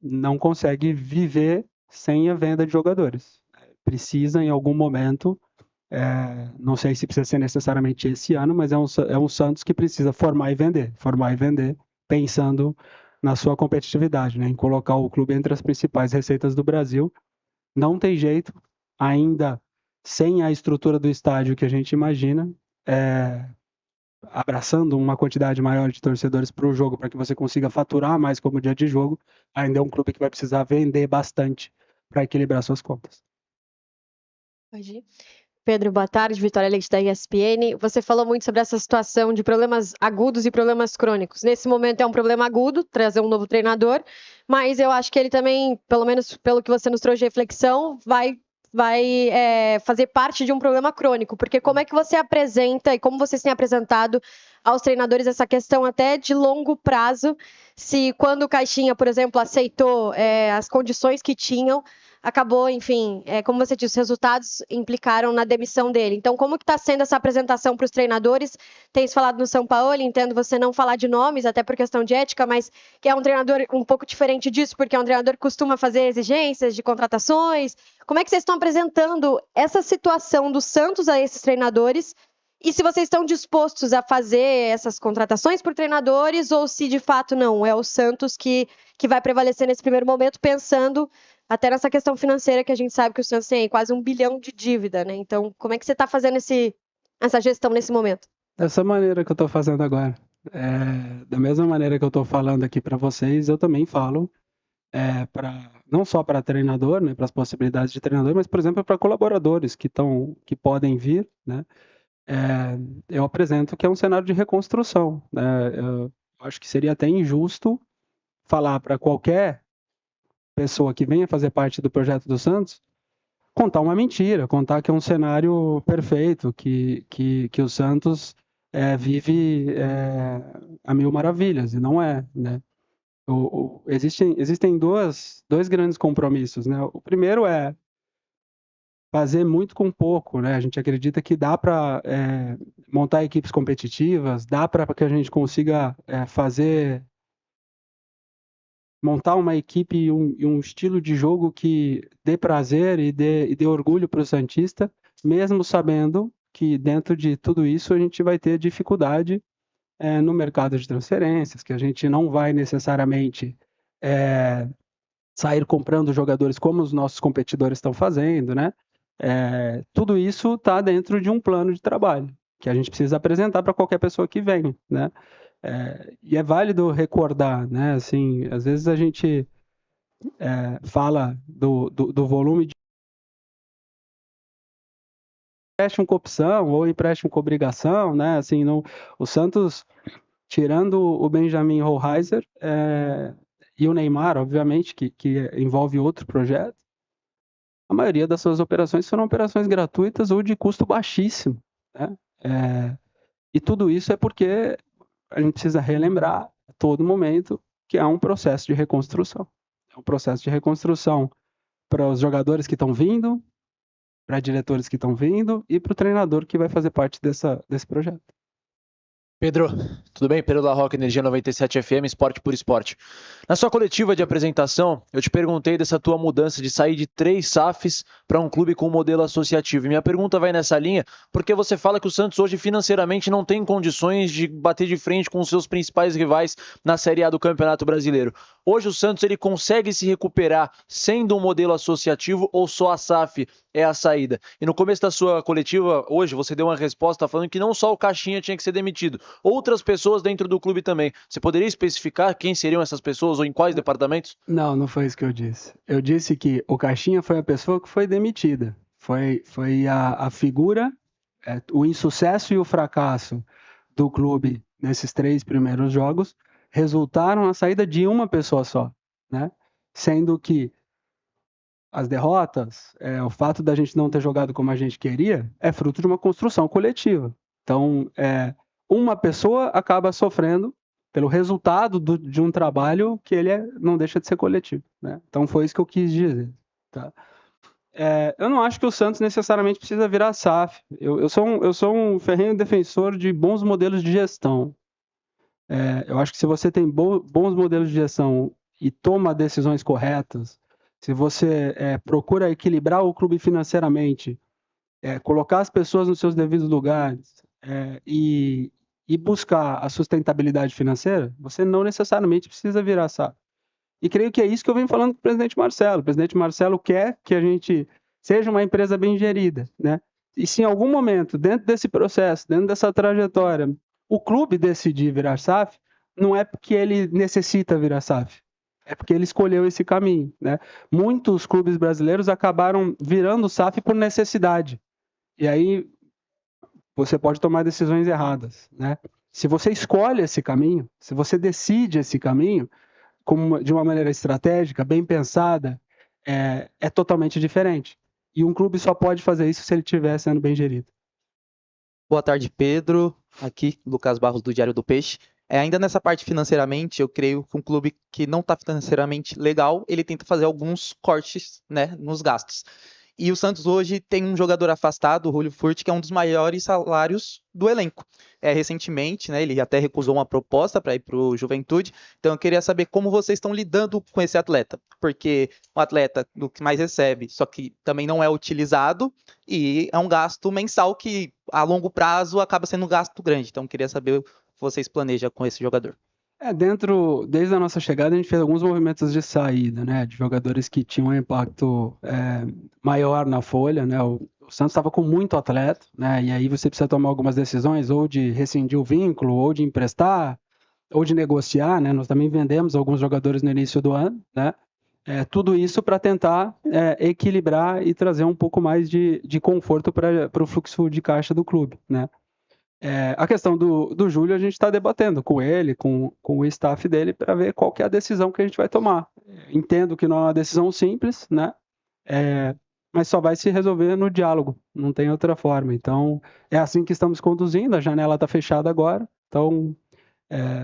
não consegue viver sem a venda de jogadores. Precisa, em algum momento, não sei se precisa ser necessariamente esse ano, mas é um Santos que precisa formar e vender, pensando na sua competitividade, né, em colocar o clube entre as principais receitas do Brasil. Não tem jeito, ainda sem a estrutura do estádio que a gente imagina, abraçando uma quantidade maior de torcedores para o jogo, para que você consiga faturar mais como dia de jogo, ainda é um clube que vai precisar vender bastante para equilibrar suas contas. Pode ir. Pedro, boa tarde. Vitória Leite da ESPN. Você falou muito sobre essa situação de problemas agudos e problemas crônicos. Nesse momento é um problema agudo, trazer um novo treinador, mas eu acho que ele também, pelo menos pelo que você nos trouxe de reflexão, vai fazer parte de um problema crônico, porque como é que você apresenta e como vocês têm apresentado aos treinadores essa questão até de longo prazo, se quando o Caixinha, por exemplo, aceitou as condições que tinham, acabou, enfim, como você disse, os resultados implicaram na demissão dele. Então, como que está sendo essa apresentação para os treinadores? Tens falado no São Paulo, entendo você não falar de nomes, até por questão de ética, mas que é um treinador um pouco diferente disso, porque é um treinador que costuma fazer exigências de contratações. Como é que vocês estão apresentando essa situação do Santos a esses treinadores? E se vocês estão dispostos a fazer essas contratações por treinadores ou se de fato não, é o Santos que vai prevalecer nesse primeiro momento, pensando até nessa questão financeira que a gente sabe que o Santos tem quase 1 bilhão de dívida, né? Então, como é que você está fazendo essa gestão nesse momento? Dessa maneira que eu estou fazendo agora. Da mesma maneira que eu estou falando aqui para vocês, eu também falo não só para treinador, né, para as possibilidades de treinador, mas, por exemplo, para colaboradores que podem vir, né? Eu apresento que é um cenário de reconstrução, né? Eu acho que seria até injusto falar para qualquer pessoa que venha fazer parte do projeto do Santos contar uma mentira, contar que é um cenário perfeito, que o Santos vive a mil maravilhas, e não é, né? Existem dois grandes compromissos, né? O primeiro é fazer muito com pouco, né? A gente acredita que dá para montar equipes competitivas, dá para que a gente consiga montar uma equipe e um estilo de jogo que dê prazer e dê orgulho para o santista, mesmo sabendo que dentro de tudo isso a gente vai ter dificuldade no mercado de transferências, que a gente não vai necessariamente sair comprando jogadores como os nossos competidores estão fazendo, né? Tudo isso está dentro de um plano de trabalho que a gente precisa apresentar para qualquer pessoa que venha, né? E é válido recordar, né? Assim, às vezes a gente fala do volume de empréstimo com opção ou empréstimo com obrigação, né? Assim, o Santos, tirando o Benjamin Hohlheiser e o Neymar, obviamente, que envolve outro projeto, a maioria das suas operações foram operações gratuitas ou de custo baixíssimo, né? E tudo isso é porque a gente precisa relembrar a todo momento que é um processo de reconstrução. É um processo de reconstrução para os jogadores que estão vindo, para diretores que estão vindo e para o treinador que vai fazer parte desse projeto. Pedro, tudo bem? Pedro da Roca, Energia 97 FM, Esporte por Esporte. Na sua coletiva de apresentação, eu te perguntei dessa tua mudança de sair de 3 SAFs para um clube com um modelo associativo. E minha pergunta vai nessa linha, porque você fala que o Santos hoje financeiramente não tem condições de bater de frente com os seus principais rivais na Série A do Campeonato Brasileiro. Hoje o Santos ele consegue se recuperar sendo um modelo associativo ou só a SAF é a saída? E no começo da sua coletiva, hoje, você deu uma resposta falando que não só o Caixinha tinha que ser demitido, outras pessoas dentro do clube também. Você poderia especificar quem seriam essas pessoas ou em quais departamentos? Não foi isso que eu disse. Eu disse que o Caixinha foi a pessoa que foi demitida. Foi a figura, o insucesso e o fracasso do clube nesses 3 primeiros jogos resultaram na saída de uma pessoa só, né? Sendo que as derrotas, o fato da gente não ter jogado como a gente queria, é fruto de uma construção coletiva. Então, uma pessoa acaba sofrendo pelo resultado de um trabalho que ele não deixa de ser coletivo, né? Então, foi isso que eu quis dizer, tá? Eu não acho que o Santos necessariamente precisa virar SAF. Eu sou um ferrenho defensor de bons modelos de gestão. Eu acho que se você tem bons modelos de gestão e toma decisões corretas, se você procura equilibrar o clube financeiramente, colocar as pessoas nos seus devidos lugares e buscar a sustentabilidade financeira, você não necessariamente precisa virar SAF. E creio que é isso que eu venho falando com o presidente Marcelo. O presidente Marcelo quer que a gente seja uma empresa bem gerida, né? E se em algum momento, dentro desse processo, dentro dessa trajetória, o clube decidir virar SAF, não é porque ele necessita virar SAF, é porque ele escolheu esse caminho, né? Muitos clubes brasileiros acabaram virando SAF por necessidade. E aí você pode tomar decisões erradas, né? Se você escolhe esse caminho, se você decide esse caminho de uma maneira estratégica, bem pensada, é totalmente diferente. E um clube só pode fazer isso se ele estiver sendo bem gerido. Boa tarde, Pedro. Aqui, Lucas Barros, do Diário do Peixe. Ainda nessa parte financeiramente, eu creio que um clube que não está financeiramente legal, ele tenta fazer alguns cortes, né, nos gastos. E o Santos hoje tem um jogador afastado, o Julio Furt, que é um dos maiores salários do elenco. Recentemente, né, ele até recusou uma proposta para ir para o Juventude. Então eu queria saber como vocês estão lidando com esse atleta. Porque um atleta do que mais recebe, só que também não é utilizado e é um gasto mensal que a longo prazo acaba sendo um gasto grande. Então eu queria saber o que vocês planejam com esse jogador. Desde a nossa chegada, a gente fez alguns movimentos de saída, né, de jogadores que tinham um impacto maior na folha, né, o Santos estava com muito atleta, né, e aí você precisa tomar algumas decisões, ou de rescindir o vínculo, ou de emprestar, ou de negociar, né, nós também vendemos alguns jogadores no início do ano, né, tudo isso para tentar equilibrar e trazer um pouco mais de conforto para o fluxo de caixa do clube, né. A questão do Júlio, a gente está debatendo com ele, com o staff dele, para ver qual que é a decisão que a gente vai tomar. Entendo que não é uma decisão simples, né? Mas só vai se resolver no diálogo, não tem outra forma. Então, é assim que estamos conduzindo, a janela está fechada agora, então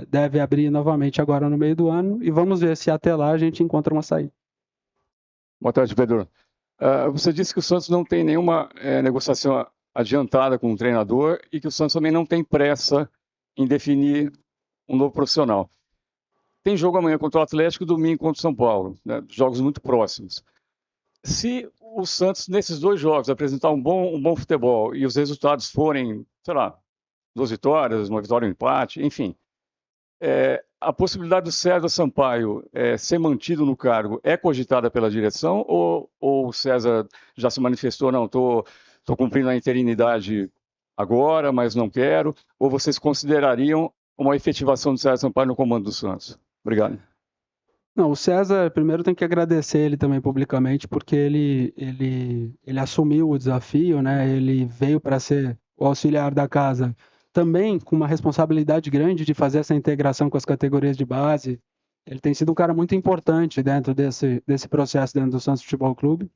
deve abrir novamente agora no meio do ano, e vamos ver se até lá a gente encontra uma saída. Boa tarde, Pedro. Você disse que o Santos não tem nenhuma negociação adiantada com o treinador e que o Santos também não tem pressa em definir um novo profissional. Tem jogo amanhã contra o Atlético e domingo contra o São Paulo, né? Jogos muito próximos. Se o Santos, nesses dois jogos, apresentar um bom futebol e os resultados forem, sei lá, 2 vitórias, 1 vitória e um empate, enfim, a possibilidade do César Sampaio ser mantido no cargo é cogitada pela direção ou o César já se manifestou, não, estou cumprindo a interinidade agora, mas não quero, ou vocês considerariam uma efetivação do César Sampaio no comando do Santos? Obrigado. Não, o César, primeiro tem que agradecer ele também publicamente, porque ele assumiu o desafio, né? Ele veio para ser o auxiliar da casa, também com uma responsabilidade grande de fazer essa integração com as categorias de base. Ele tem sido um cara muito importante dentro desse processo dentro do Santos Futebol Clube.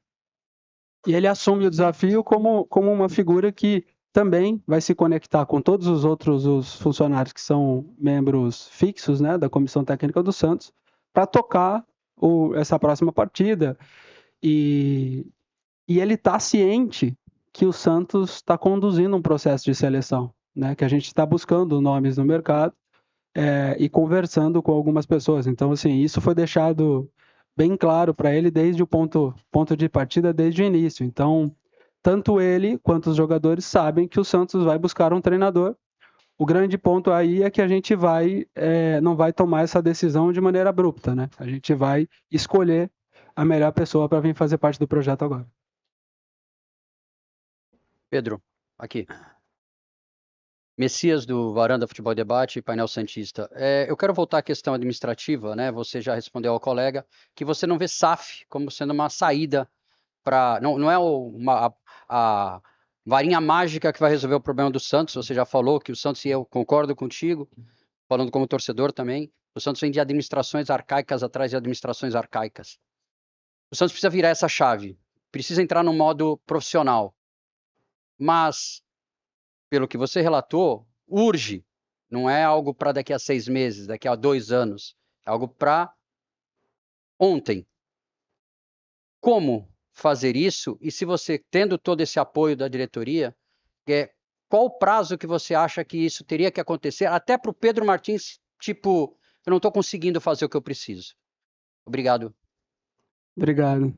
E ele assume o desafio como uma figura que também vai se conectar com todos os funcionários que são membros fixos, né, da Comissão Técnica do Santos, para tocar essa próxima partida. E ele está ciente que o Santos está conduzindo um processo de seleção, né, que a gente está buscando nomes no mercado e conversando com algumas pessoas. Então, assim, isso foi deixado bem claro para ele desde o ponto de partida, desde o início. Então, tanto ele quanto os jogadores sabem que o Santos vai buscar um treinador. O grande ponto aí é que a gente não vai tomar essa decisão de maneira abrupta, né? A gente vai escolher a melhor pessoa para vir fazer parte do projeto agora. Pedro, aqui. Messias do Varanda Futebol Debate e Painel Santista. Eu quero voltar à questão administrativa, né? Você já respondeu ao colega que você não vê SAF como sendo uma saída para... Não é a varinha mágica que vai resolver o problema do Santos. Você já falou que o Santos, e eu concordo contigo, falando como torcedor também, o Santos vem de administrações arcaicas atrás de administrações arcaicas. O Santos precisa virar essa chave, precisa entrar no modo profissional. Mas, pelo que você relatou, urge. Não é algo para daqui a 6 meses, daqui a 2 anos. É algo para ontem. Como fazer isso? E se você, tendo todo esse apoio da diretoria, qual o prazo que você acha que isso teria que acontecer? Até para o Pedro Martins, tipo, eu não estou conseguindo fazer o que eu preciso. Obrigado. Obrigado.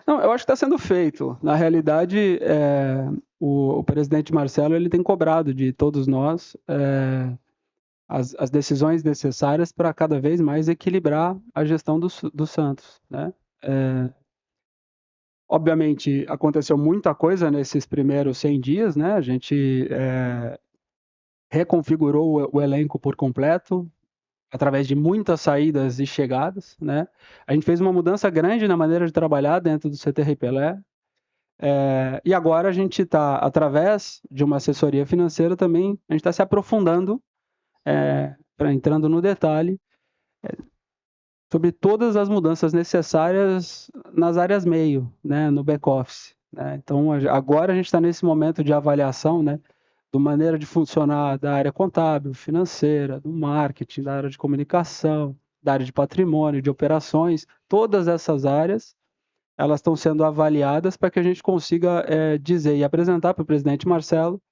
Não, eu acho que está sendo feito. Na realidade, o presidente Marcelo ele tem cobrado de todos nós as decisões necessárias para cada vez mais equilibrar a gestão do Santos, né? Obviamente, aconteceu muita coisa nesses primeiros 100 dias, né? A gente reconfigurou o elenco por completo, através de muitas saídas e chegadas, né? A gente fez uma mudança grande na maneira de trabalhar dentro do CTR Pelé. E agora a gente está, através de uma assessoria financeira também, a gente está se aprofundando, entrando no detalhe, sobre todas as mudanças necessárias nas áreas meio, né, no back-office, né? Então, agora a gente está nesse momento de avaliação, né, da maneira de funcionar da área contábil, financeira, do marketing, da área de comunicação, da área de patrimônio, de operações, todas essas áreas, elas estão sendo avaliadas para que a gente consiga dizer e apresentar para o presidente Marcelo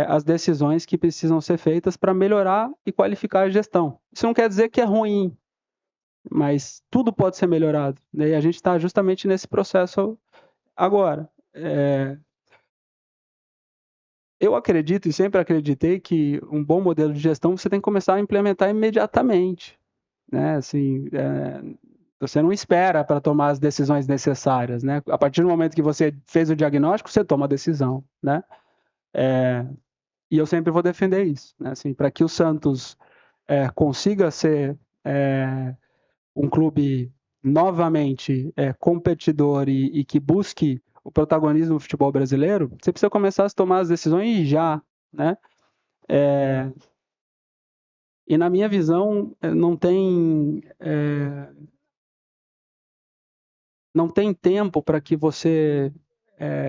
as decisões que precisam ser feitas para melhorar e qualificar a gestão. Isso não quer dizer que é ruim, mas tudo pode ser melhorado, né? E a gente está justamente nesse processo agora. Eu acredito e sempre acreditei que um bom modelo de gestão você tem que começar a implementar imediatamente, né? Assim, você não espera para tomar as decisões necessárias, né? A partir do momento que você fez o diagnóstico, você toma a decisão, né? E eu sempre vou defender isso, né? Assim, para que o Santos consiga ser um clube novamente competidor e que busque o protagonismo do futebol brasileiro, você precisa começar a tomar as decisões já, né? E na minha visão, não tem tempo para que você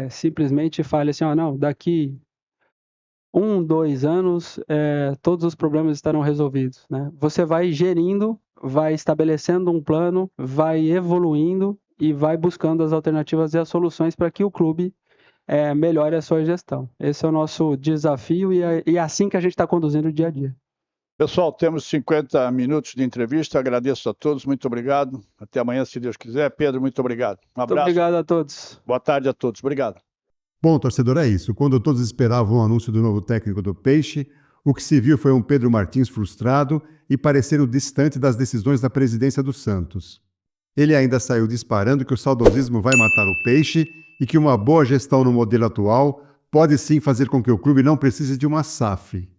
simplesmente fale assim, não, daqui 1, 2 anos, todos os problemas estarão resolvidos, né? Você vai gerindo, vai estabelecendo um plano, vai evoluindo e vai buscando as alternativas e as soluções para que o clube melhore a sua gestão. Esse é o nosso desafio e é assim que a gente está conduzindo o dia a dia. Pessoal, temos 50 minutos de entrevista. Agradeço a todos, muito obrigado. Até amanhã, se Deus quiser. Pedro, muito obrigado. Um abraço. Muito obrigado a todos. Boa tarde a todos. Obrigado. Bom, torcedor, é isso. Quando todos esperavam o anúncio do novo técnico do Peixe, o que se viu foi um Pedro Martins frustrado e parecendo distante das decisões da presidência do Santos. Ele ainda saiu disparando que o saudosismo vai matar o Peixe e que uma boa gestão no modelo atual pode sim fazer com que o clube não precise de uma SAF.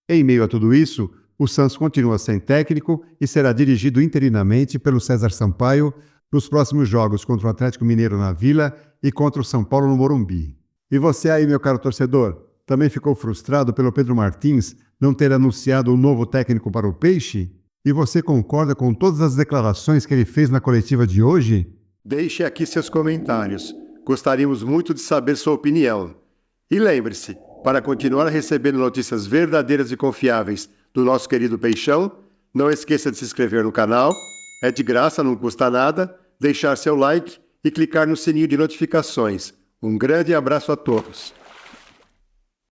Em meio a tudo isso, o Santos continua sem técnico e será dirigido interinamente pelo César Sampaio nos próximos jogos contra o Atlético Mineiro na Vila e contra o São Paulo no Morumbi. E você aí, meu caro torcedor, também ficou frustrado pelo Pedro Martins não ter anunciado um novo técnico para o Peixe? E você concorda com todas as declarações que ele fez na coletiva de hoje? Deixe aqui seus comentários. Gostaríamos muito de saber sua opinião. E lembre-se, para continuar recebendo notícias verdadeiras e confiáveis do nosso querido Peixão, não esqueça de se inscrever no canal, é de graça, não custa nada, deixar seu like e clicar no sininho de notificações. Um grande abraço a todos.